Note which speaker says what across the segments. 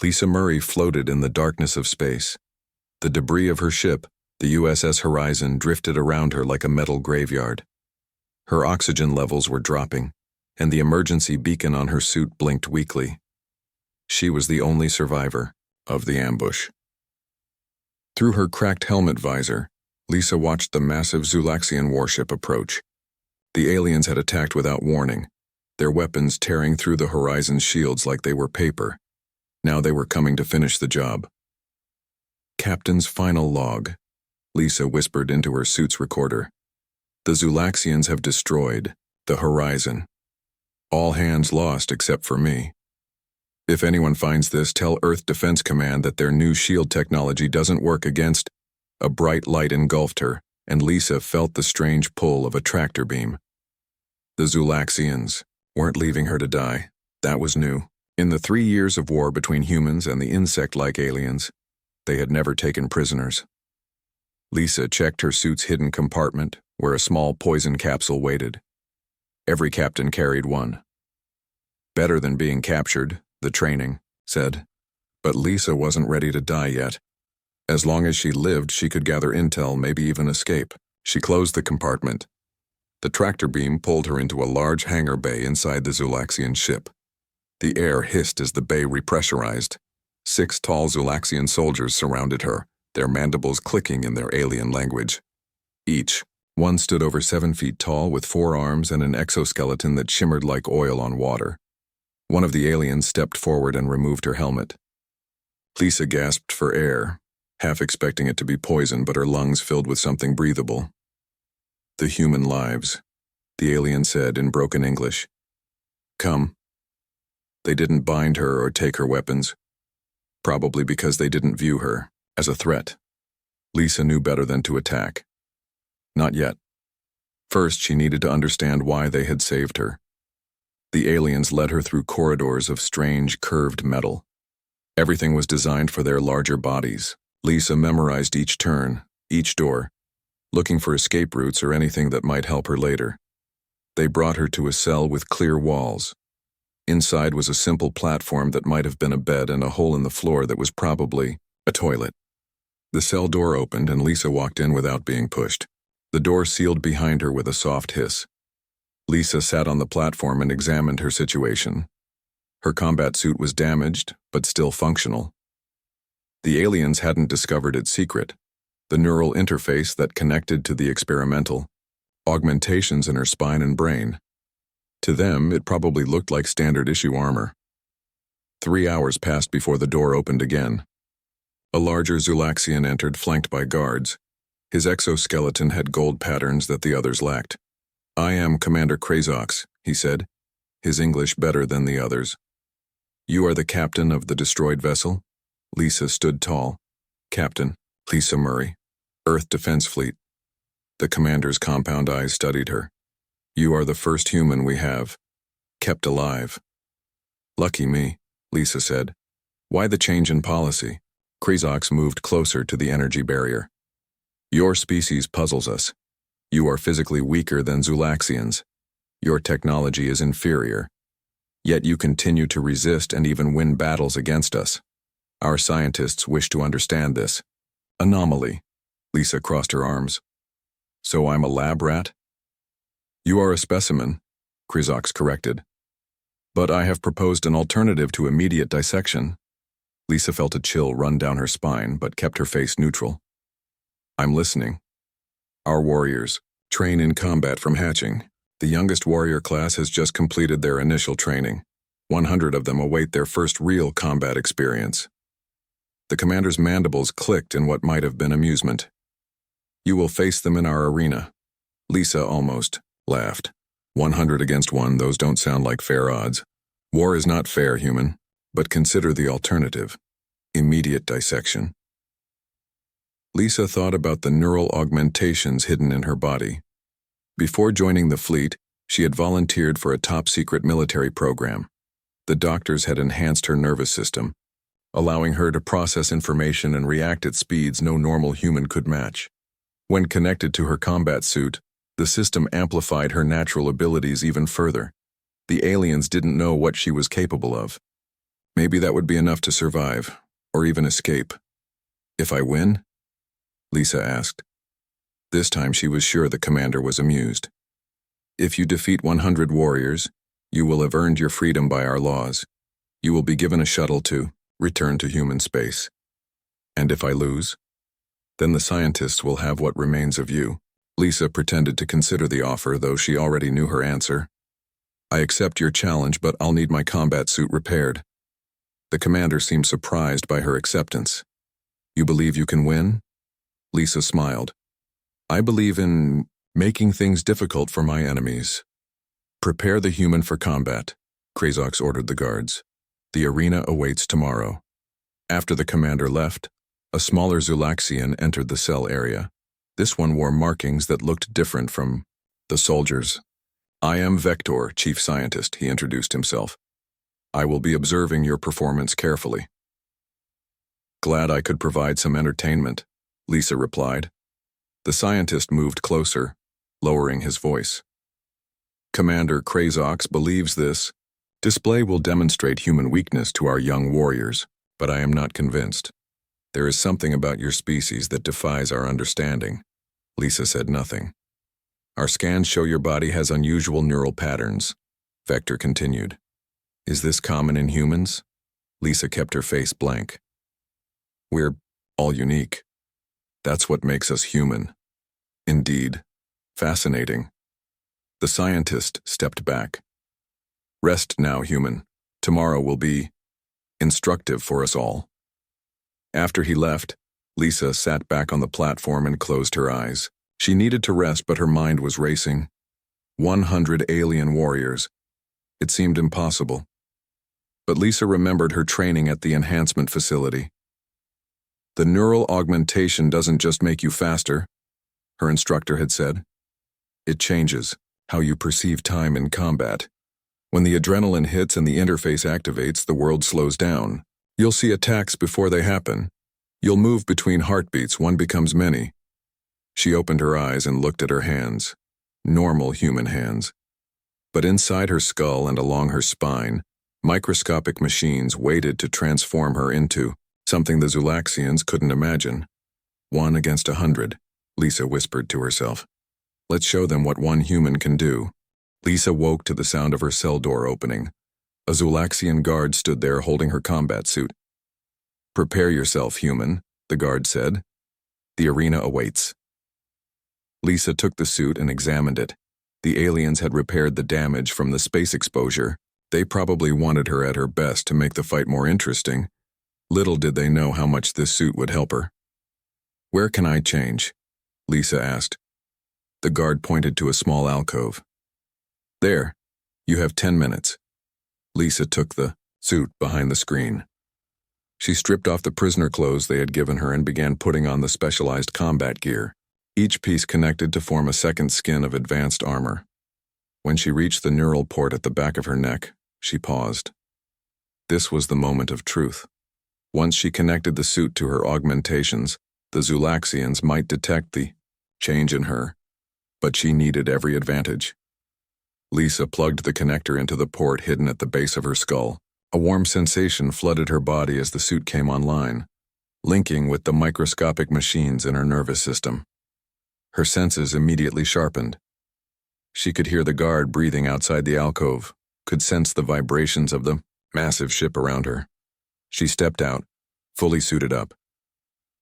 Speaker 1: Lisa Murray floated in the darkness of space. The debris of her ship, the USS Horizon, drifted around her like a metal graveyard. Her oxygen levels were dropping, and the emergency beacon on her suit blinked weakly. She was the only survivor of the ambush. Through her cracked helmet visor, Lisa watched the massive Zulaxian warship approach. The aliens had attacked without warning, their weapons tearing through the Horizon's shields like they were paper. Now they were coming to finish the job. Captain's final log, Lisa whispered into her suit's recorder. The Zulaxians have destroyed the Horizon. All hands lost except for me. If anyone finds this, tell Earth Defense Command that their new shield technology doesn't work against. A bright light engulfed her, and Lisa felt the strange pull of a tractor beam. The Zulaxians weren't leaving her to die. That was new. In the 3 years of war between humans and the insect-like aliens, they had never taken prisoners. Lisa checked her suit's hidden compartment, where a small poison capsule waited. Every captain carried one. Better than being captured, the training said. But Lisa wasn't ready to die yet. As long as she lived, she could gather intel, maybe even escape. She closed the compartment. The tractor beam pulled her into a large hangar bay inside the Zulaxian ship. The air hissed as the bay repressurized. 6 tall Zulaxian soldiers surrounded her, their mandibles clicking in their alien language. One stood over 7 feet tall with 4 arms and an exoskeleton that shimmered like oil on water. One of the aliens stepped forward and removed her helmet. Lisa gasped for air, half expecting it to be poison, but her lungs filled with something breathable. The human lives, the alien said in broken English. Come. They didn't bind her or take her weapons, probably because they didn't view her as a threat. Lisa knew better than to attack. Not yet. First, she needed to understand why they had saved her. The aliens led her through corridors of strange, curved metal. Everything was designed for their larger bodies. Lisa memorized each turn, each door, looking for escape routes or anything that might help her later. They brought her to a cell with clear walls. Inside was a simple platform that might have been a bed and a hole in the floor that was probably a toilet. The cell door opened and Lisa walked in without being pushed. The door sealed behind her with a soft hiss. Lisa sat on the platform and examined her situation. Her combat suit was damaged, but still functional. The aliens hadn't discovered its secret, the neural interface that connected to the experimental augmentations in her spine and brain. To them, it probably looked like standard-issue armor. 3 hours passed before the door opened again. A larger Zulaxian entered, flanked by guards. His exoskeleton had gold patterns that the others lacked. I am Commander Krazox, he said, his English better than the others. You are the captain of the destroyed vessel? Lisa stood tall. Captain, Lisa Murray, Earth Defense Fleet. The commander's compound eyes studied her. You are the first human we have kept alive. Lucky me, Lisa said. Why the change in policy? Krazox moved closer to the energy barrier. Your species puzzles us. You are physically weaker than Zulaxians. Your technology is inferior. Yet you continue to resist and even win battles against us. Our scientists wish to understand this anomaly. Lisa crossed her arms. So I'm a lab rat? You are a specimen, Krazox corrected. But I have proposed an alternative to immediate dissection. Lisa felt a chill run down her spine, but kept her face neutral. I'm listening. Our warriors train in combat from hatching. The youngest warrior class has just completed their initial training. 100 of them await their first real combat experience. The commander's mandibles clicked in what might have been amusement. You will face them in our arena. Lisa almost laughed. 100 against 1, those don't sound like fair odds. War is not fair, human, but consider the alternative. Immediate dissection. Lisa thought about the neural augmentations hidden in her body. Before joining the fleet, she had volunteered for a top-secret military program. The doctors had enhanced her nervous system, allowing her to process information and react at speeds no normal human could match. When connected to her combat suit, the system amplified her natural abilities even further. The aliens didn't know what she was capable of. Maybe that would be enough to survive, or even escape. If I win? Lisa asked. This time she was sure the commander was amused. If you defeat 100 warriors, you will have earned your freedom by our laws. You will be given a shuttle to return to human space. And if I lose? Then the scientists will have what remains of you. Lisa pretended to consider the offer, though she already knew her answer. I accept your challenge, but I'll need my combat suit repaired. The commander seemed surprised by her acceptance. You believe you can win? Lisa smiled. I believe in making things difficult for my enemies. Prepare the human for combat, Krazox ordered the guards. The arena awaits tomorrow. After the commander left, a smaller Zulaxian entered the cell area. This one wore markings that looked different from the soldiers. I am Vector, chief scientist, he introduced himself. I will be observing your performance carefully. Glad I could provide some entertainment, Lisa replied. The scientist moved closer, lowering his voice. Commander Krazox believes this display will demonstrate human weakness to our young warriors, but I am not convinced. There is something about your species that defies our understanding. Lisa said nothing. Our scans show your body has unusual neural patterns, Vector continued. Is this common in humans? Lisa kept her face blank. We're all unique. That's what makes us human. Indeed. Fascinating. The scientist stepped back. Rest now, human. Tomorrow will be instructive for us all. After he left, Lisa sat back on the platform and closed her eyes. She needed to rest, but her mind was racing. 100 alien warriors. It seemed impossible. But Lisa remembered her training at the enhancement facility. The neural augmentation doesn't just make you faster, her instructor had said. It changes how you perceive time in combat. When the adrenaline hits and the interface activates, the world slows down. You'll see attacks before they happen. You'll move between heartbeats, one becomes many. She opened her eyes and looked at her hands. Normal human hands. But inside her skull and along her spine, microscopic machines waited to transform her into something the Zulaxians couldn't imagine. 1 against 100, Lisa whispered to herself. Let's show them what one human can do. Lisa woke to the sound of her cell door opening. A Zulaxian guard stood there holding her combat suit. Prepare yourself, human, the guard said. The arena awaits. Lisa took the suit and examined it. The aliens had repaired the damage from the space exposure. They probably wanted her at her best to make the fight more interesting. Little did they know how much this suit would help her. Where can I change? Lisa asked. The guard pointed to a small alcove. There, you have 10 minutes. Lisa took the suit behind the screen. She stripped off the prisoner clothes they had given her and began putting on the specialized combat gear. Each piece connected to form a second skin of advanced armor. When she reached the neural port at the back of her neck, she paused. This was the moment of truth. Once she connected the suit to her augmentations, the Zulaxians might detect the change in her, but she needed every advantage. Lisa plugged the connector into the port hidden at the base of her skull. A warm sensation flooded her body as the suit came online, linking with the microscopic machines in her nervous system. Her senses immediately sharpened. She could hear the guard breathing outside the alcove, could sense the vibrations of the massive ship around her. She stepped out, fully suited up.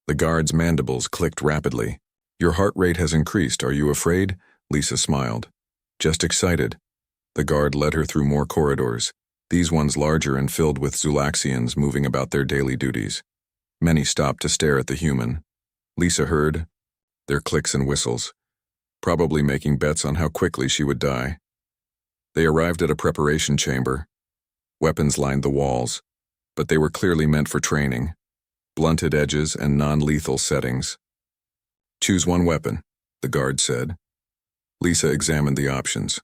Speaker 1: The guard's mandibles clicked rapidly. Your heart rate has increased. Are you afraid? Lisa smiled. Just excited. The guard led her through more corridors, these ones larger and filled with Zulaxians moving about their daily duties. Many stopped to stare at the human. Lisa heard their clicks and whistles, probably making bets on how quickly she would die. They arrived at a preparation chamber. Weapons lined the walls, but they were clearly meant for training. Blunted edges and non-lethal settings. Choose one weapon, the guard said. Lisa examined the options.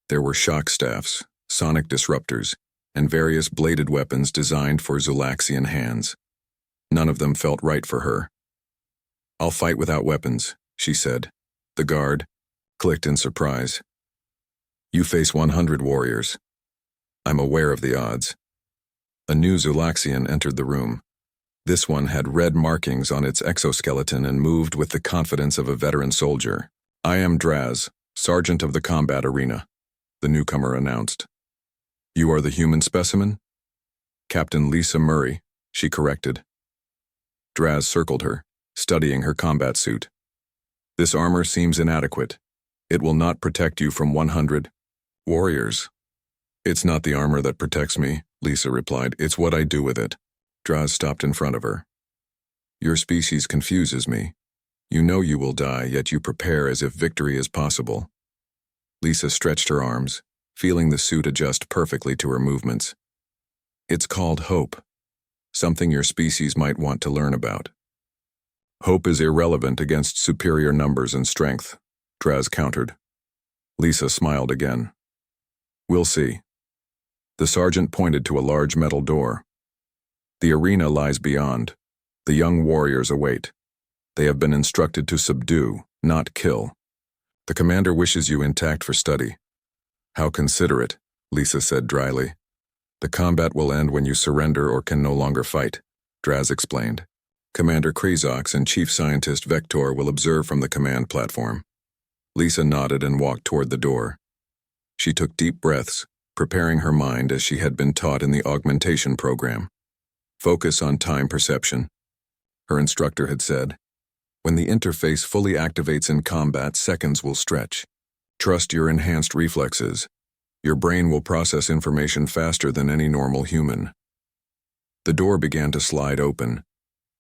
Speaker 1: There were shock staffs, sonic disruptors, and various bladed weapons designed for Zulaxian hands. None of them felt right for her. I'll fight without weapons, she said. The guard clicked in surprise. You face 100 warriors. I'm aware of the odds. A new Zulaxian entered the room. This one had red markings on its exoskeleton and moved with the confidence of a veteran soldier. "I am Draz, Sergeant of the Combat Arena," the newcomer announced. "You are the human specimen?" "Captain Lisa Murray," she corrected. Draz circled her, studying her combat suit. "This armor seems inadequate. It will not protect you from 100 warriors." "It's not the armor that protects me," Lisa replied. "It's what I do with it." Draz stopped in front of her. "Your species confuses me. You know you will die, yet you prepare as if victory is possible." Lisa stretched her arms, feeling the suit adjust perfectly to her movements. "It's called hope. Something your species might want to learn about." "Hope is irrelevant against superior numbers and strength," Draz countered. Lisa smiled again. "We'll see." The sergeant pointed to a large metal door. "The arena lies beyond. The young warriors await. They have been instructed to subdue, not kill. The commander wishes you intact for study." "How considerate," Lisa said dryly. "The combat will end when you surrender or can no longer fight," Draz explained. "Commander Krazox and Chief Scientist Vector will observe from the command platform." Lisa nodded and walked toward the door. She took deep breaths, preparing her mind as she had been taught in the augmentation program. "Focus on time perception," her instructor had said. "When the interface fully activates in combat, seconds will stretch. Trust your enhanced reflexes. Your brain will process information faster than any normal human." The door began to slide open.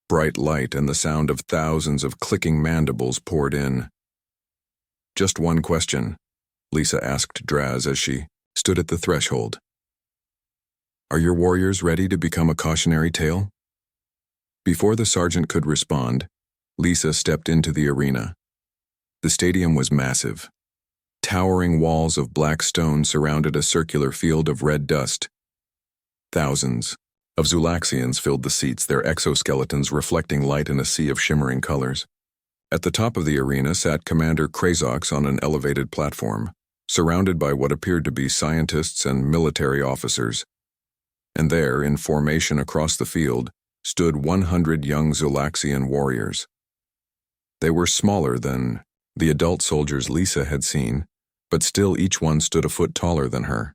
Speaker 1: Bright light and the sound of thousands of clicking mandibles poured in. "Just one question," Lisa asked Draz as she stood at the threshold. "Are your warriors ready to become a cautionary tale?" Before the sergeant could respond, Lisa stepped into the arena. The stadium was massive. Towering walls of black stone surrounded a circular field of red dust. Thousands of Zulaxians filled the seats, their exoskeletons reflecting light in a sea of shimmering colors. At the top of the arena sat Commander Krazox on an elevated platform, surrounded by what appeared to be scientists and military officers. And there, in formation across the field, stood 100 young Zulaxian warriors. They were smaller than the adult soldiers Lisa had seen, but still each one stood a foot taller than her.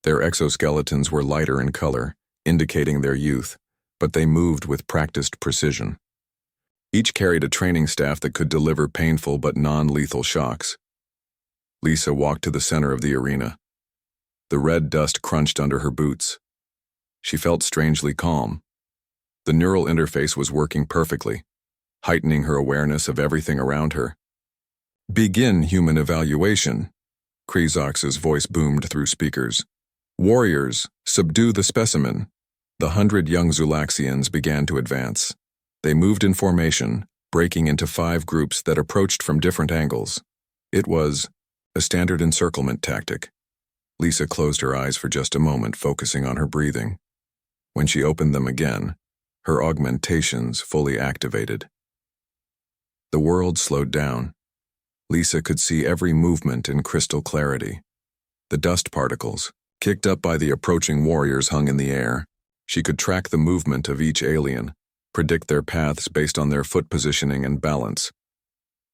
Speaker 1: Their exoskeletons were lighter in color, indicating their youth, but they moved with practiced precision. Each carried a training staff that could deliver painful but non-lethal shocks. Lisa walked to the center of the arena. The red dust crunched under her boots. She felt strangely calm. The neural interface was working perfectly, heightening her awareness of everything around her. "Begin human evaluation," Krazox's voice boomed through speakers. "Warriors, subdue the specimen." The 100 young Zulaxians began to advance. They moved in formation, breaking into 5 groups that approached from different angles. It was a standard encirclement tactic. Lisa closed her eyes for just a moment, focusing on her breathing. When she opened them again, her augmentations fully activated. The world slowed down. Lisa could see every movement in crystal clarity. The dust particles, kicked up by the approaching warriors, hung in the air. She could track the movement of each alien, predict their paths based on their foot positioning and balance.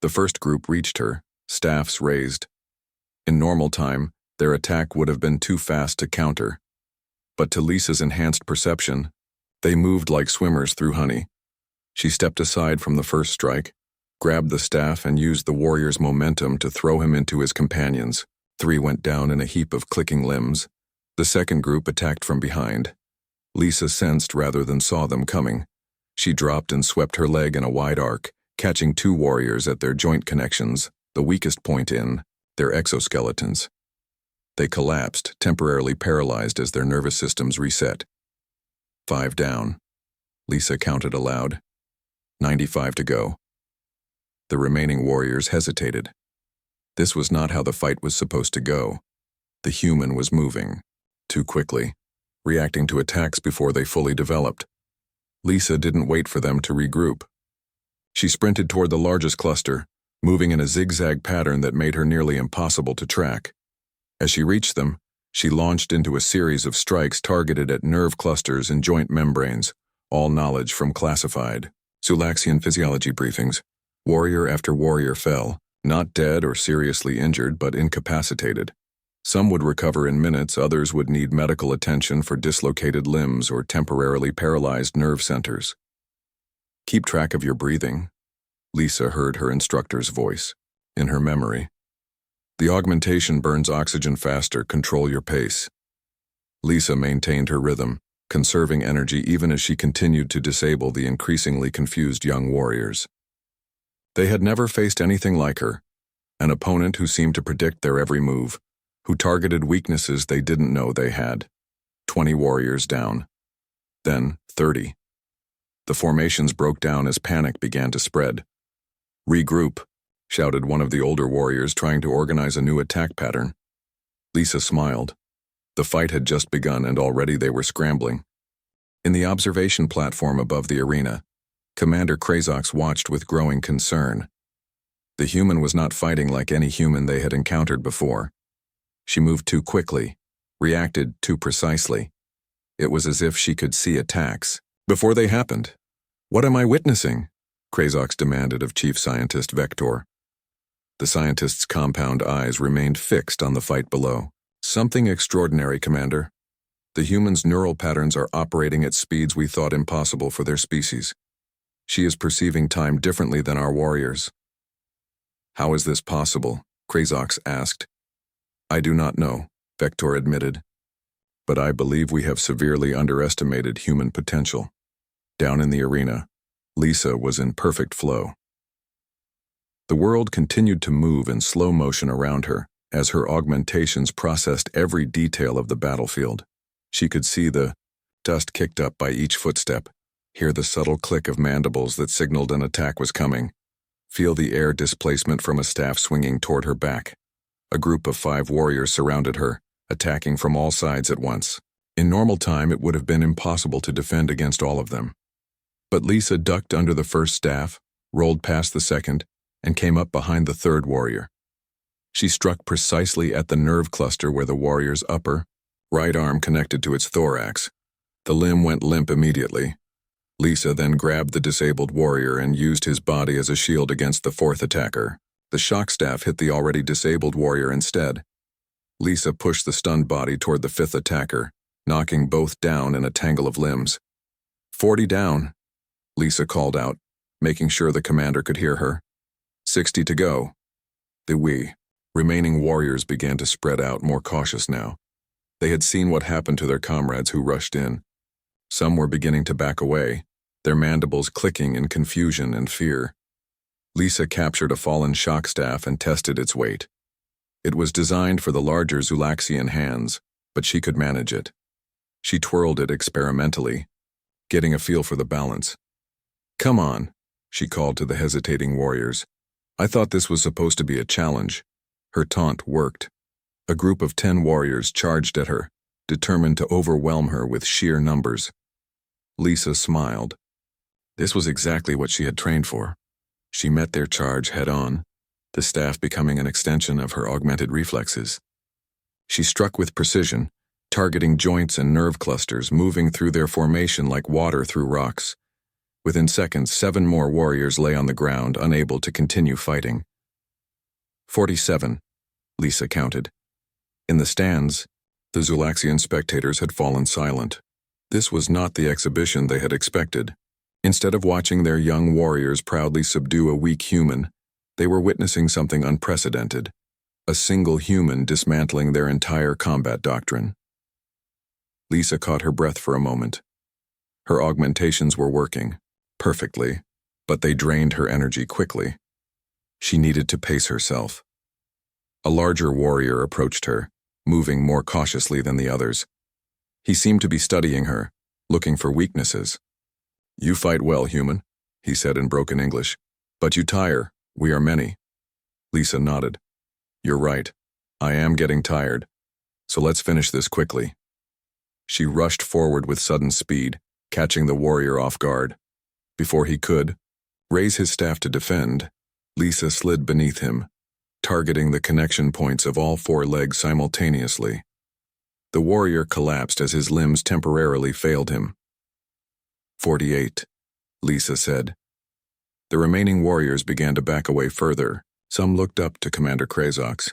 Speaker 1: The first group reached her, staffs raised. In normal time, their attack would have been too fast to counter. But to Lisa's enhanced perception, they moved like swimmers through honey. She stepped aside from the first strike, grabbed the staff and used the warrior's momentum to throw him into his companions. 3 went down in a heap of clicking limbs. The second group attacked from behind. Lisa sensed rather than saw them coming. She dropped and swept her leg in a wide arc, catching 2 warriors at their joint connections, the weakest point in their exoskeletons. They collapsed, temporarily paralyzed as their nervous systems reset. 5 down. Lisa counted aloud. 95 to go. The remaining warriors hesitated. This was not how the fight was supposed to go. The human was moving too quickly, reacting to attacks before they fully developed. Lisa didn't wait for them to regroup. She sprinted toward the largest cluster, moving in a zigzag pattern that made her nearly impossible to track. As she reached them, She launched into a series of strikes targeted at nerve clusters and joint membranes, all knowledge from classified Zulaxian physiology briefings. Warrior after warrior fell, not dead or seriously injured but incapacitated. Some would recover in minutes, others would need medical attention for dislocated limbs or temporarily paralyzed nerve centers. Keep track of your breathing, Lisa heard her instructor's voice. In her memory, the augmentation burns oxygen faster, control your pace. Lisa maintained her rhythm, conserving energy even as she continued to disable the increasingly confused young warriors. They had never faced anything like her, an opponent who seemed to predict their every move, who targeted weaknesses they didn't know they had. 20 warriors down. Then 30. The formations broke down as panic began to spread. "Regroup," shouted one of the older warriors, trying to organize a new attack pattern. Lisa smiled. The fight had just begun and already they were scrambling. In the observation platform above the arena, Commander Krazox watched with growing concern. The human was not fighting like any human they had encountered before. She moved too quickly, reacted too precisely. It was as if she could see attacks before they happened. "What am I witnessing?" Krazox demanded of Chief Scientist Vector. The scientist's compound eyes remained fixed on the fight below. "Something extraordinary, Commander. The human's neural patterns are operating at speeds we thought impossible for their species. She is perceiving time differently than our warriors." "How is this possible?" Krazox asked. "I do not know," Vector admitted. "But I believe we have severely underestimated human potential." Down in the arena, Lisa was in perfect flow. The world continued to move in slow motion around her as her augmentations processed every detail of the battlefield. She could see the dust kicked up by each footstep, hear the subtle click of mandibles that signaled an attack was coming, feel the air displacement from a staff swinging toward her back. A group of 5 warriors surrounded her, attacking from all sides at once. In normal time, it would have been impossible to defend against all of them. But Lisa ducked under the first staff, rolled past the second, and came up behind the third warrior. She struck precisely at the nerve cluster where the warrior's upper, right arm connected to its thorax. The limb went limp immediately. Lisa then grabbed the disabled warrior and used his body as a shield against the fourth attacker. The shock staff hit the already disabled warrior instead. Lisa pushed the stunned body toward the fifth attacker, knocking both down in a tangle of limbs. 40 down, Lisa called out, making sure the commander could hear her. 60 to go. The remaining warriors began to spread out, more cautious now. They had seen what happened to their comrades who rushed in. Some were beginning to back away, their mandibles clicking in confusion and fear. Lisa captured a fallen shock staff and tested its weight. It was designed for the larger Zulaxian hands, but she could manage it. She twirled it experimentally, getting a feel for the balance. "Come on," she called to the hesitating warriors. "I thought this was supposed to be a challenge." Her taunt worked. A group of 10 warriors charged at her, determined to overwhelm her with sheer numbers. Lisa smiled. This was exactly what she had trained for. She met their charge head-on, the staff becoming an extension of her augmented reflexes. She struck with precision, targeting joints and nerve clusters, moving through their formation like water through rocks. Within seconds, 7 more warriors lay on the ground, unable to continue fighting. 47, Lisa counted. In the stands, the Zulaxian spectators had fallen silent. This was not the exhibition they had expected. Instead of watching their young warriors proudly subdue a weak human, they were witnessing something unprecedented, a single human dismantling their entire combat doctrine. Lisa caught her breath for a moment. Her augmentations were working, perfectly, but they drained her energy quickly. She needed to pace herself. A larger warrior approached her, moving more cautiously than the others. He seemed to be studying her, looking for weaknesses. "You fight well, human," he said in broken English. "But you tire. We are many." Lisa nodded. "You're right. I am getting tired. So let's finish this quickly." She rushed forward with sudden speed, catching the warrior off guard. Before he could raise his staff to defend, Lisa slid beneath him, targeting the connection points of all 4 legs simultaneously. The warrior collapsed as his limbs temporarily failed him. 48, Lisa said. The remaining warriors began to back away further. Some looked up to Commander Krazox,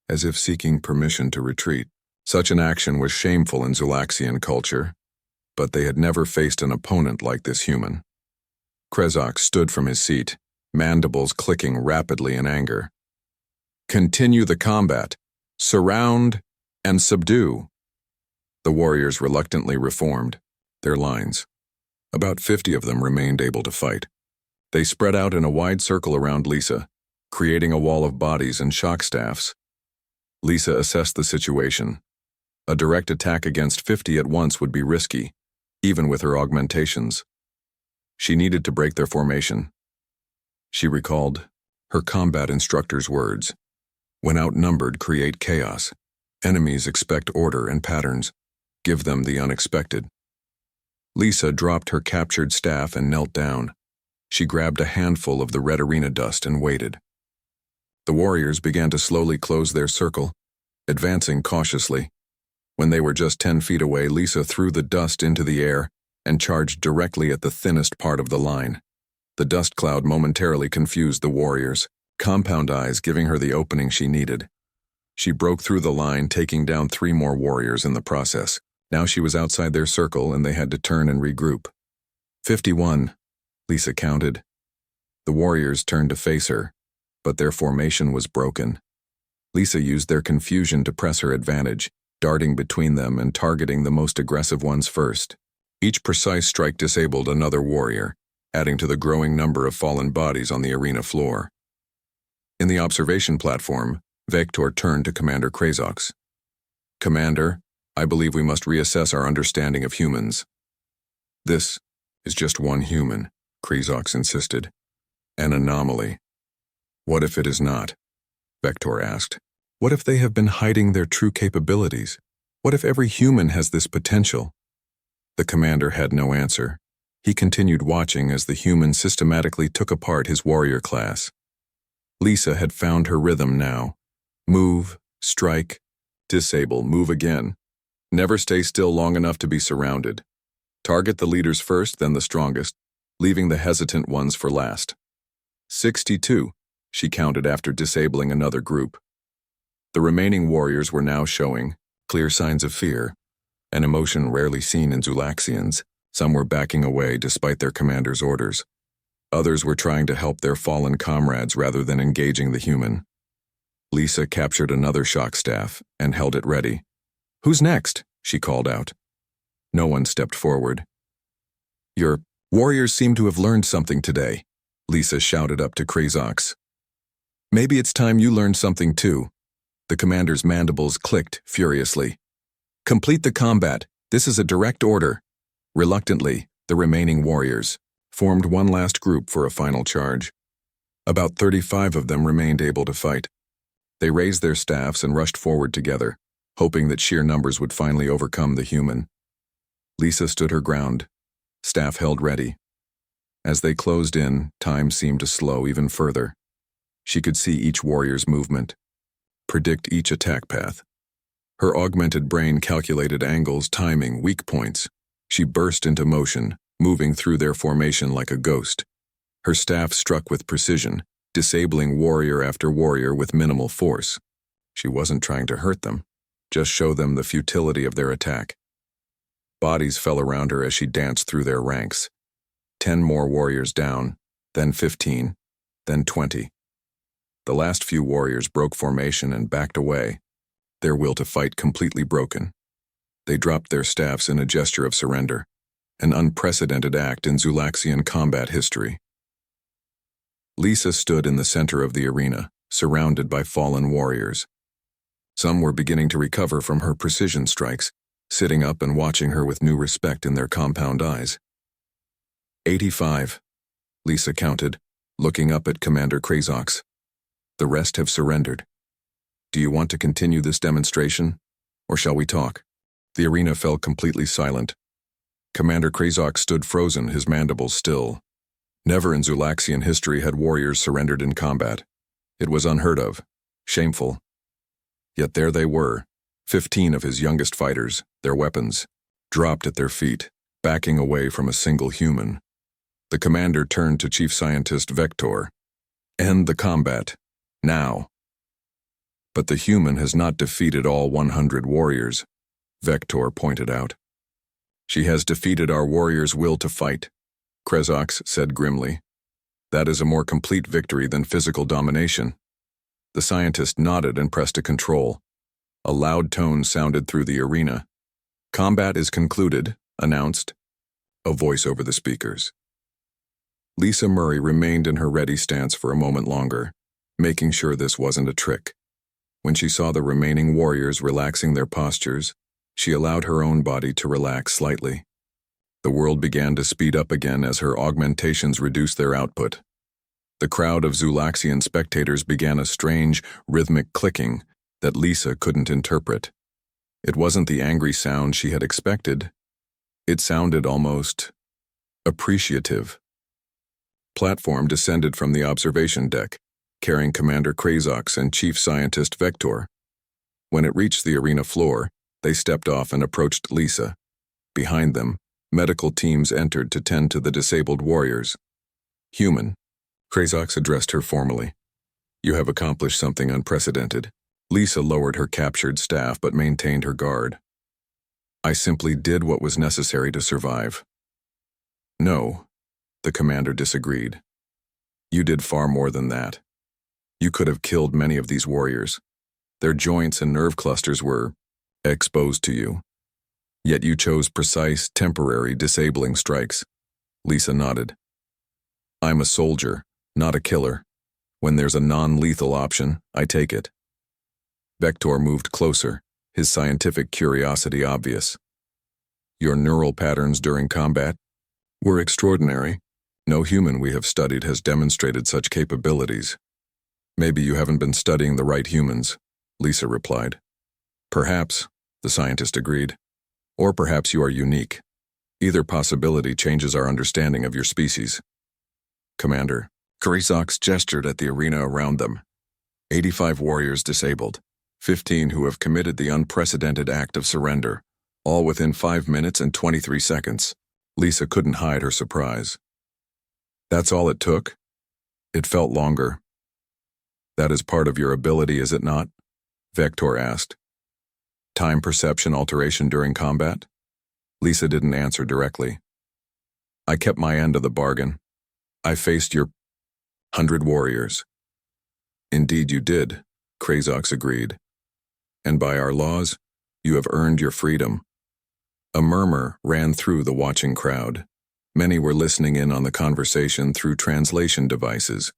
Speaker 1: as if seeking permission to retreat. Such an action was shameful in Zulaxian culture, but they had never faced an opponent like this human. Krazox stood from his seat, mandibles clicking rapidly in anger. Continue the combat. Surround and subdue. The warriors reluctantly reformed their lines. About 50 of them remained able to fight. They spread out in a wide circle around Lisa, creating a wall of bodies and shock staffs. Lisa assessed the situation. A direct attack against 50 at once would be risky, even with her augmentations. She needed to break their formation. She recalled her combat instructor's words. When outnumbered, create chaos. Enemies expect order and patterns. Give them the unexpected. Lisa dropped her captured staff and knelt down. She grabbed a handful of the red arena dust and waited. The warriors began to slowly close their circle, advancing cautiously. When they were just 10 feet away, Lisa threw the dust into the air and charged directly at the thinnest part of the line. The dust cloud momentarily confused the warriors, compound eyes giving her the opening she needed. She broke through the line, taking down 3 more warriors in the process. Now she was outside their circle and they had to turn and regroup. 51, Lisa counted. The warriors turned to face her, but their formation was broken. Lisa used their confusion to press her advantage, darting between them and targeting the most aggressive ones first. Each precise strike disabled another warrior, adding to the growing number of fallen bodies on the arena floor. In the observation platform, Vector turned to Commander Krazox. Commander, I believe we must reassess our understanding of humans. This is just one human, Krazox insisted. An anomaly. What if it is not? Vector asked. What if they have been hiding their true capabilities? What if every human has this potential? The commander had no answer. He continued watching as the human systematically took apart his warrior class. Lisa had found her rhythm now. Move, strike, disable, move again. Never stay still long enough to be surrounded. Target the leaders first, then the strongest, leaving the hesitant ones for last. 62, she counted after disabling another group. The remaining warriors were now showing clear signs of fear, an emotion rarely seen in Zulaxians. Some were backing away despite their commander's orders. Others were trying to help their fallen comrades rather than engaging the human. Lisa captured another shock staff and held it ready. Who's next? She called out. No one stepped forward. Your warriors seem to have learned something today, Lisa shouted up to Krazox. Maybe it's time you learned something too. The commander's mandibles clicked furiously. Complete the combat. This is a direct order. Reluctantly, the remaining warriors formed one last group for a final charge. About 35 of them remained able to fight. They raised their staffs and rushed forward together, hoping that sheer numbers would finally overcome the human. Lisa stood her ground, staff held ready. As they closed in, time seemed to slow even further. She could see each warrior's movement, predict each attack path. Her augmented brain calculated angles, timing, weak points. She burst into motion, moving through their formation like a ghost. Her staff struck with precision, disabling warrior after warrior with minimal force. She wasn't trying to hurt them, just show them the futility of their attack. Bodies fell around her as she danced through their ranks. 10 more warriors down, then 15, then 20. The last few warriors broke formation and backed away, their will to fight completely broken. They dropped their staffs in a gesture of surrender, an unprecedented act in Zulaxian combat history. Lisa stood in the center of the arena, surrounded by fallen warriors. Some were beginning to recover from her precision strikes, sitting up and watching her with new respect in their compound eyes. 85, Lisa counted, looking up at Commander Krazox. The rest have surrendered. Do you want to continue this demonstration, or shall we talk? The arena fell completely silent. Commander Krazox stood frozen, his mandibles still. Never in Zulaxian history had warriors surrendered in combat. It was unheard of, shameful. Yet there they were, 15 of his youngest fighters, their weapons, dropped at their feet, backing away from a single human. The commander turned to Chief Scientist Vector. "End the combat. Now." "But the human has not defeated all 100 warriors," Vector pointed out. "She has defeated our warriors' will to fight," Krezox said grimly. "That is a more complete victory than physical domination." The scientist nodded and pressed a control. A loud tone sounded through the arena. "Combat is concluded," announced a voice over the speakers. Lisa Murray remained in her ready stance for a moment longer, making sure this wasn't a trick. When she saw the remaining warriors relaxing their postures, she allowed her own body to relax slightly. The world began to speed up again as her augmentations reduced their output. The crowd of Zulaxian spectators began a strange, rhythmic clicking that Lisa couldn't interpret. It wasn't the angry sound she had expected. It sounded almost appreciative. Platform descended from the observation deck, carrying Commander Krezox and Chief Scientist Vector. When it reached the arena floor, they stepped off and approached Lisa. Behind them, medical teams entered to tend to the disabled warriors. "Human," Krezox addressed her formally. "You have accomplished something unprecedented." Lisa lowered her captured staff but maintained her guard. "I simply did what was necessary to survive." "No," the commander disagreed. "You did far more than that. You could have killed many of these warriors. Their joints and nerve clusters were exposed to you. Yet you chose precise, temporary, disabling strikes." Lisa nodded. "I'm a soldier, not a killer. When there's a non-lethal option, I take it." Vector moved closer, his scientific curiosity obvious. "Your neural patterns during combat were extraordinary. No human we have studied has demonstrated such capabilities." "Maybe you haven't been studying the right humans," Lisa replied. "Perhaps," the scientist agreed. "Or perhaps you are unique. Either possibility changes our understanding of your species." "Commander," Krezox gestured at the arena around them. 85 warriors disabled, 15 who have committed the unprecedented act of surrender, all within 5 minutes and 23 seconds. Lisa couldn't hide her surprise. "That's all it took?" "It felt longer." "That is part of your ability, is it not?" Vector asked. "Time perception alteration during combat?" Lisa didn't answer directly. "I kept my end of the bargain. I faced your 100 warriors." "Indeed you did," Krezox agreed. "And by our laws, you have earned your freedom." A murmur ran through the watching crowd. Many were listening in on the conversation through translation devices.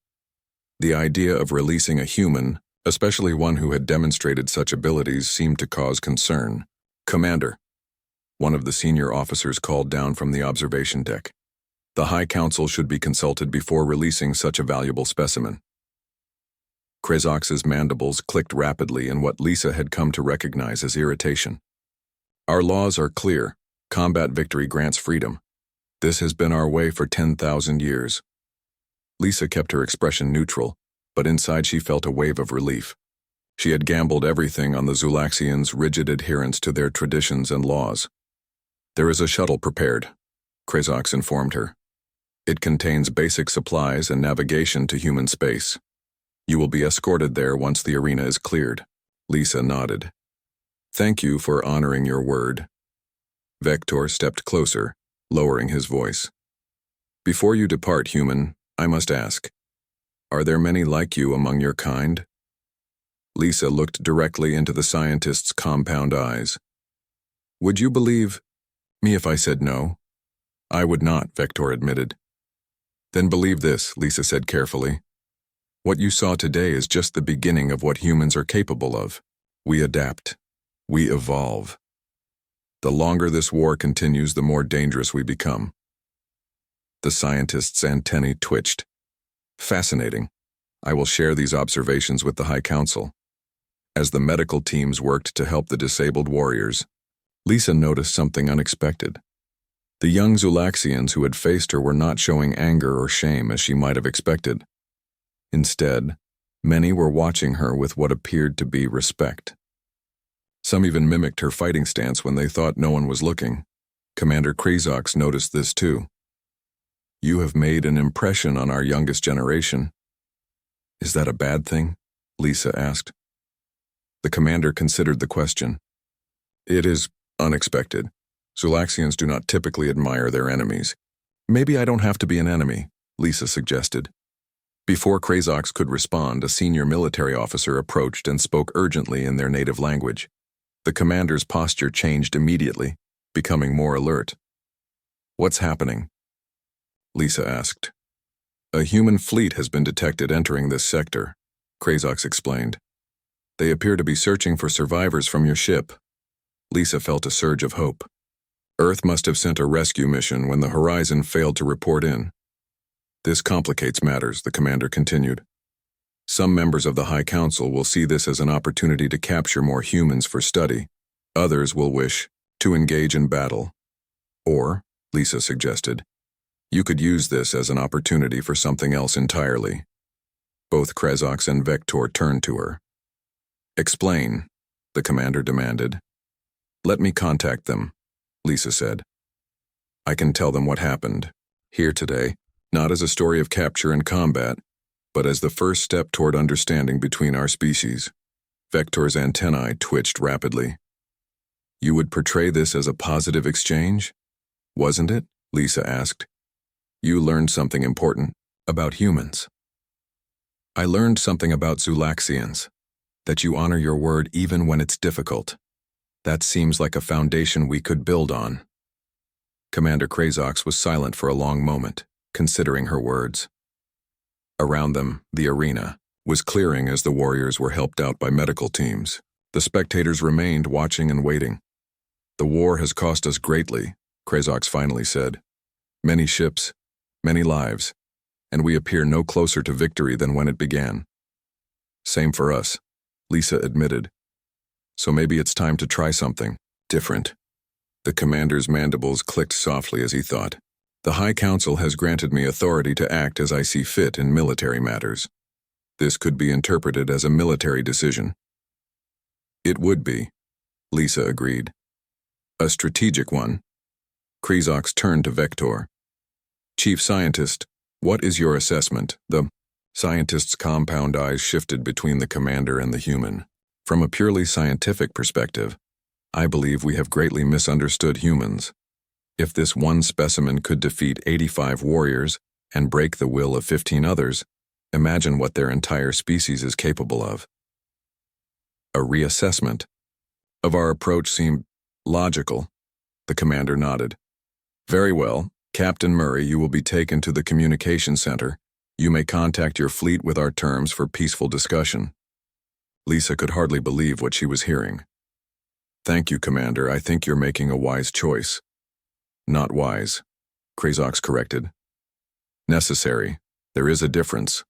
Speaker 1: The idea of releasing a human, especially one who had demonstrated such abilities, seemed to cause concern. "Commander," one of the senior officers called down from the observation deck. "The High Council should be consulted before releasing such a valuable specimen." Krezox's mandibles clicked rapidly in what Lisa had come to recognize as irritation. "Our laws are clear. Combat victory grants freedom. This has been our way for 10,000 years. Lisa kept her expression neutral, but inside she felt a wave of relief. She had gambled everything on the Zulaxians' rigid adherence to their traditions and laws. "There is a shuttle prepared," Krezox informed her. "It contains basic supplies and navigation to human space. You will be escorted there once the arena is cleared." Lisa nodded. "Thank you for honoring your word." Vector stepped closer, lowering his voice. "Before you depart, human, I must ask, are there many like you among your kind?" Lisa looked directly into the scientist's compound eyes. "Would you believe me if I said no?" "I would not," Vector admitted. "Then believe this," Lisa said carefully. "What you saw today is just the beginning of what humans are capable of. We adapt. We evolve. The longer this war continues, the more dangerous we become." The scientist's antennae twitched. "Fascinating. I will share these observations with the High Council." As the medical teams worked to help the disabled warriors, Lisa noticed something unexpected. The young Zulaxians who had faced her were not showing anger or shame as she might have expected. Instead, many were watching her with what appeared to be respect. Some even mimicked her fighting stance when they thought no one was looking. Commander Krazox noticed this too. "You have made an impression on our youngest generation." "Is that a bad thing?" Lisa asked. The commander considered the question. "It is unexpected. Zulaxians do not typically admire their enemies." "Maybe I don't have to be an enemy," Lisa suggested. Before Krazox could respond, a senior military officer approached and spoke urgently in their native language. The commander's posture changed immediately, becoming more alert. "What's happening?" Lisa asked. "A human fleet has been detected entering this sector," Krazox explained. "They appear to be searching for survivors from your ship." Lisa felt a surge of hope. Earth must have sent a rescue mission when the Horizon failed to report in. "This complicates matters," the commander continued. "Some members of the High Council will see this as an opportunity to capture more humans for study. Others will wish to engage in battle. Or, Lisa suggested, you could use this as an opportunity for something else entirely." Both Krazox and Vector turned to her. "Explain," the commander demanded. "Let me contact them," Lisa said. "I can tell them what happened here today, not as a story of capture and combat, but as the first step toward understanding between our species." Vector's antennae twitched rapidly. "You would portray this as a positive exchange? Wasn't it?" Lisa asked. "You learned something important about humans." "I learned something about Zulaxians, that you honor your word even when it's difficult. That seems like a foundation we could build on." Commander Krazox was silent for a long moment, considering her words. Around them, the arena was clearing as the warriors were helped out by medical teams. The spectators remained watching and waiting. "The war has cost us greatly," Krazox finally said. "Many ships, many lives, and we appear no closer to victory than when it began." "Same for us," Lisa admitted. "So maybe it's time to try something different." The commander's mandibles clicked softly as he thought. "The High Council has granted me authority to act as I see fit in military matters. This could be interpreted as a military decision." "It would be," Lisa agreed. "A strategic one." Krazox turned to Vector. "Chief Scientist, what is your assessment?" The scientist's compound eyes shifted between the commander and the human. "From a purely scientific perspective, I believe we have greatly misunderstood humans. If this one specimen could defeat 85 warriors and break the will of 15 others, imagine what their entire species is capable of." A reassessment of our approach seemed logical. The commander nodded. "Very well, Captain Murray, you will be taken to the communication center. You may contact your fleet with our terms for peaceful discussion." Lisa could hardly believe what she was hearing. "Thank you, Commander. I think you're making a wise choice." "Not wise," Krazox corrected. "Necessary. There is a difference."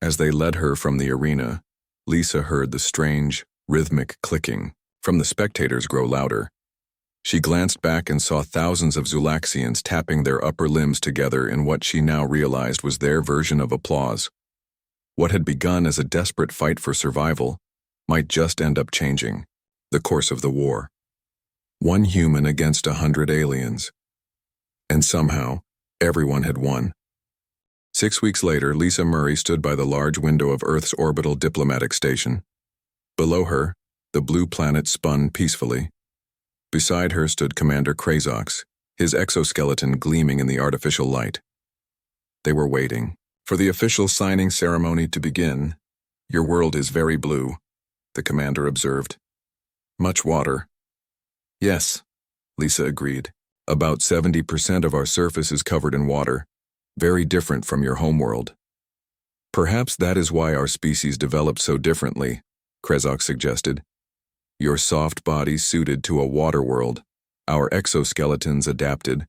Speaker 1: As they led her from the arena, Lisa heard the strange, rhythmic clicking from the spectators grow louder. She glanced back and saw thousands of Zulaxians tapping their upper limbs together in what she now realized was their version of applause. What had begun as a desperate fight for survival might just end up changing the course of the war. One human against 100 aliens. And somehow, everyone had won. 6 weeks later, Lisa Murray stood by the large window of Earth's orbital diplomatic station. Below her, the blue planet spun peacefully. Beside her stood Commander Krazox, his exoskeleton gleaming in the artificial light. They were waiting for the official signing ceremony to begin. "Your world is very blue," the commander observed. "Much water." "Yes," Lisa agreed. "About 70% of our surface is covered in water, very different from your homeworld." "Perhaps that is why our species developed so differently," Krazox suggested. "Your soft body suited to a water world, our exoskeletons adapted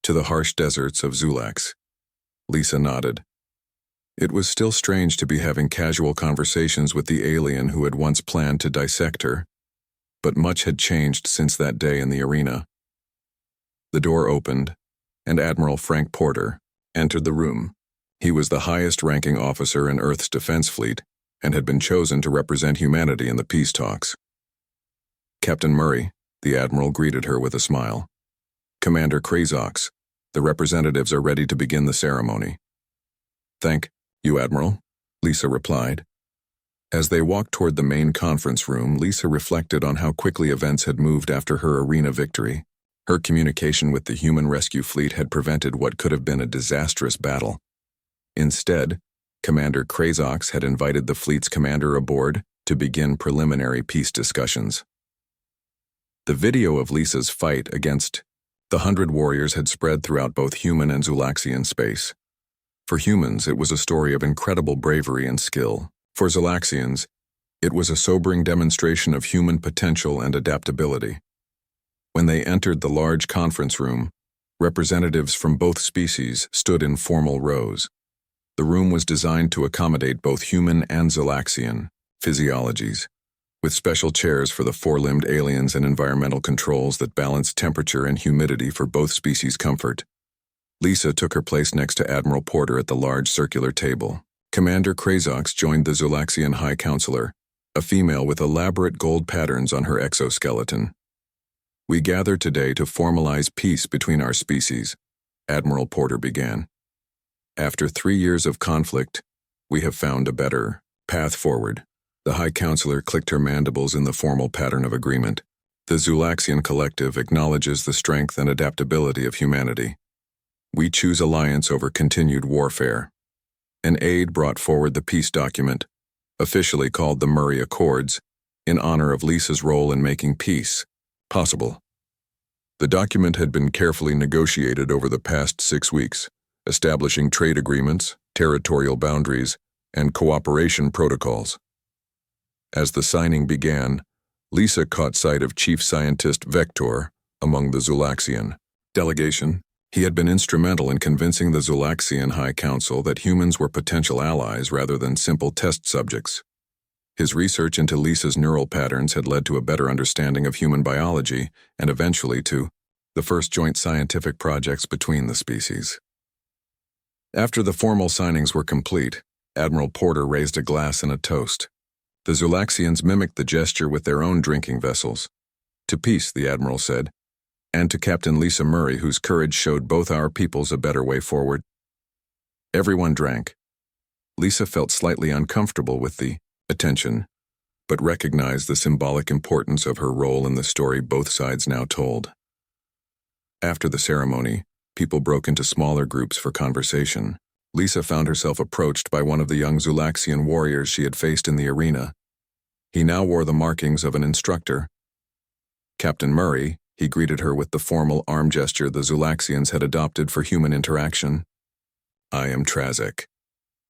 Speaker 1: to the harsh deserts of Zulax." Lisa nodded. It was still strange to be having casual conversations with the alien who had once planned to dissect her, but much had changed since that day in the arena. The door opened, and Admiral Frank Porter entered the room. He was the highest-ranking officer in Earth's defense fleet and had been chosen to represent humanity in the peace talks. Captain Murray, the Admiral greeted her with a smile. Commander Krazox, the representatives are ready to begin the ceremony. Thank you, Admiral, Lisa replied. As they walked toward the main conference room, Lisa reflected on how quickly events had moved after her arena victory. Her communication with the human rescue fleet had prevented what could have been a disastrous battle. Instead, Commander Krazox had invited the fleet's commander aboard to begin preliminary peace discussions. The video of Lisa's fight against the 100 warriors had spread throughout both human and Zulaxian space. For humans, it was a story of incredible bravery and skill. For Zulaxians, it was a sobering demonstration of human potential and adaptability. When they entered the large conference room, representatives from both species stood in formal rows. The room was designed to accommodate both human and Zulaxian physiologies, with special chairs for the four-limbed aliens and environmental controls that balanced temperature and humidity for both species' comfort. Lisa took her place next to Admiral Porter at the large circular table. Commander Krazox joined the Zulaxian High Counselor, a female with elaborate gold patterns on her exoskeleton. We gather today to formalize peace between our species, Admiral Porter began. After 3 years of conflict, we have found a better path forward. The High Counselor clicked her mandibles in the formal pattern of agreement. The Zulaxian Collective acknowledges the strength and adaptability of humanity. We choose alliance over continued warfare. An aide brought forward the peace document, officially called the Murray Accords, in honor of Lisa's role in making peace possible. The document had been carefully negotiated over the past 6 weeks, establishing trade agreements, territorial boundaries, and cooperation protocols. As the signing began, Lisa caught sight of Chief Scientist Vector among the Zulaxian delegation. He had been instrumental in convincing the Zulaxian High Council that humans were potential allies rather than simple test subjects. His research into Lisa's neural patterns had led to a better understanding of human biology and eventually to the first joint scientific projects between the species. After the formal signings were complete, Admiral Porter raised a glass and a toast. The Zulaxians mimicked the gesture with their own drinking vessels. To peace, the Admiral said, and to Captain Lisa Murray, whose courage showed both our peoples a better way forward. Everyone drank. Lisa felt slightly uncomfortable with the attention, but recognized the symbolic importance of her role in the story both sides now told. After the ceremony, people broke into smaller groups for conversation. Lisa found herself approached by one of the young Zulaxian warriors she had faced in the arena. He now wore the markings of an instructor. Captain Murray, he greeted her with the formal arm gesture the Zulaxians had adopted for human interaction. I am Trazek.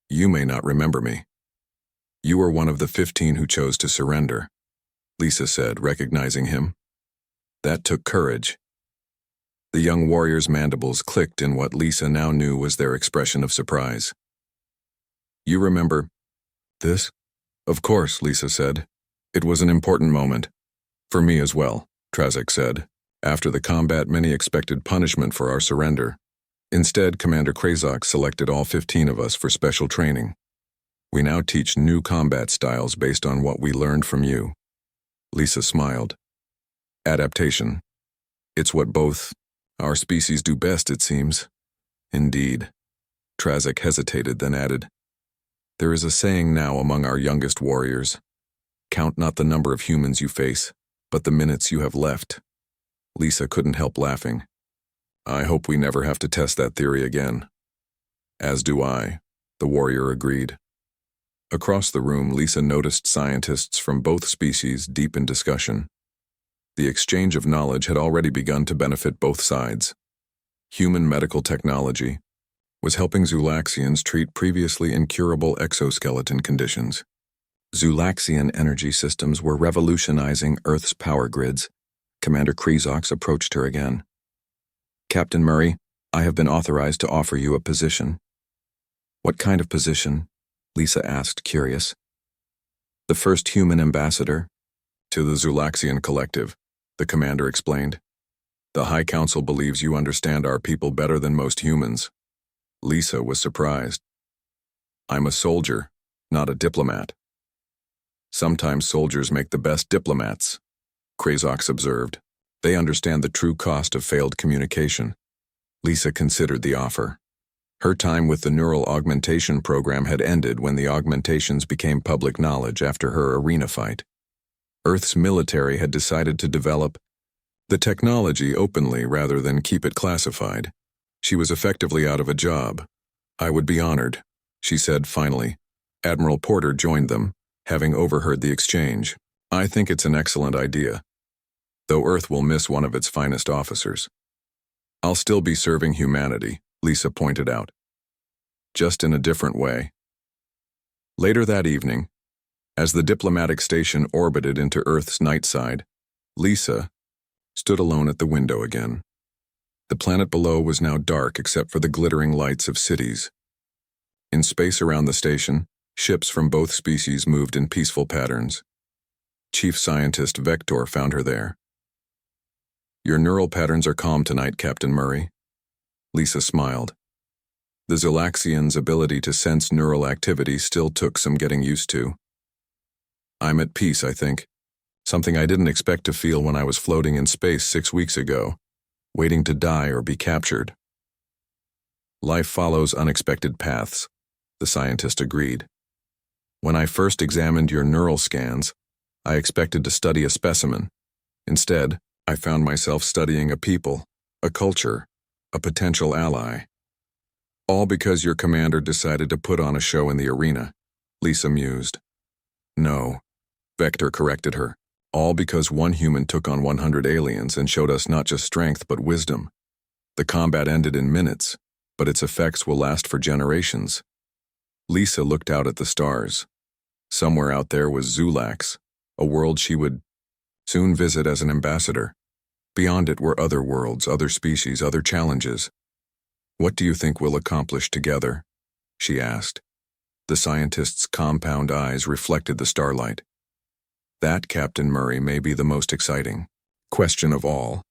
Speaker 1: You may not remember me. You are one of the 15 who chose to surrender, Lisa said, recognizing him. That took courage. The young warrior's mandibles clicked in what Lisa now knew was their expression of surprise. You remember this? Of course, Lisa said. It was an important moment. For me as well, Trazek said. After the combat, many expected punishment for our surrender. Instead, Commander Krazox selected all 15 of us for special training. We now teach new combat styles based on what we learned from you. Lisa smiled. Adaptation. It's what both our species do best, it seems. Indeed. Trazek hesitated, then added, There is a saying now among our youngest warriors. Count not the number of humans you face, but the minutes you have left. Lisa couldn't help laughing. I hope we never have to test that theory again. As do I, the warrior agreed. Across the room, Lisa noticed scientists from both species deep in discussion. The exchange of knowledge had already begun to benefit both sides. Human medical technology was helping Zulaxians treat previously incurable exoskeleton conditions. Zulaxian energy systems were revolutionizing Earth's power grids. Commander Krazox approached her again. Captain Murray, I have been authorized to offer you a position. What kind of position? Lisa asked, curious. The first human ambassador to the Zulaxian Collective, the commander explained. The High Council believes you understand our people better than most humans. Lisa was surprised. I'm a soldier, not a diplomat. Sometimes soldiers make the best diplomats, Krazox observed. They understand the true cost of failed communication. Lisa considered the offer. Her time with the neural augmentation program had ended when the augmentations became public knowledge after her arena fight. Earth's military had decided to develop the technology openly rather than keep it classified. She was effectively out of a job. I would be honored, she said finally. Admiral Porter joined them, having overheard the exchange. I think it's an excellent idea, though Earth will miss one of its finest officers. I'll still be serving humanity, Lisa pointed out. Just in a different way. Later that evening, as the diplomatic station orbited into Earth's night side, Lisa stood alone at the window again. The planet below was now dark except for the glittering lights of cities. In space around the station, ships from both species moved in peaceful patterns. Chief Scientist Vector found her there. Your neural patterns are calm tonight, Captain Murray. Lisa smiled. The Zulaxian's ability to sense neural activity still took some getting used to. I'm at peace, I think. Something I didn't expect to feel when I was floating in space 6 weeks ago, waiting to die or be captured. Life follows unexpected paths, the scientist agreed. When I first examined your neural scans, I expected to study a specimen. Instead, I found myself studying a people, a culture, a potential ally. All because your commander decided to put on a show in the arena, Lisa mused. No, Vector corrected her. All because one human took on 100 aliens and showed us not just strength but wisdom. The combat ended in minutes, but its effects will last for generations. Lisa looked out at the stars. Somewhere out there was Zulax, a world she would soon visit as an ambassador. Beyond it were other worlds, other species, other challenges. What do you think we'll accomplish together? She asked. The scientist's compound eyes reflected the starlight. That, Captain Murray, may be the most exciting question of all.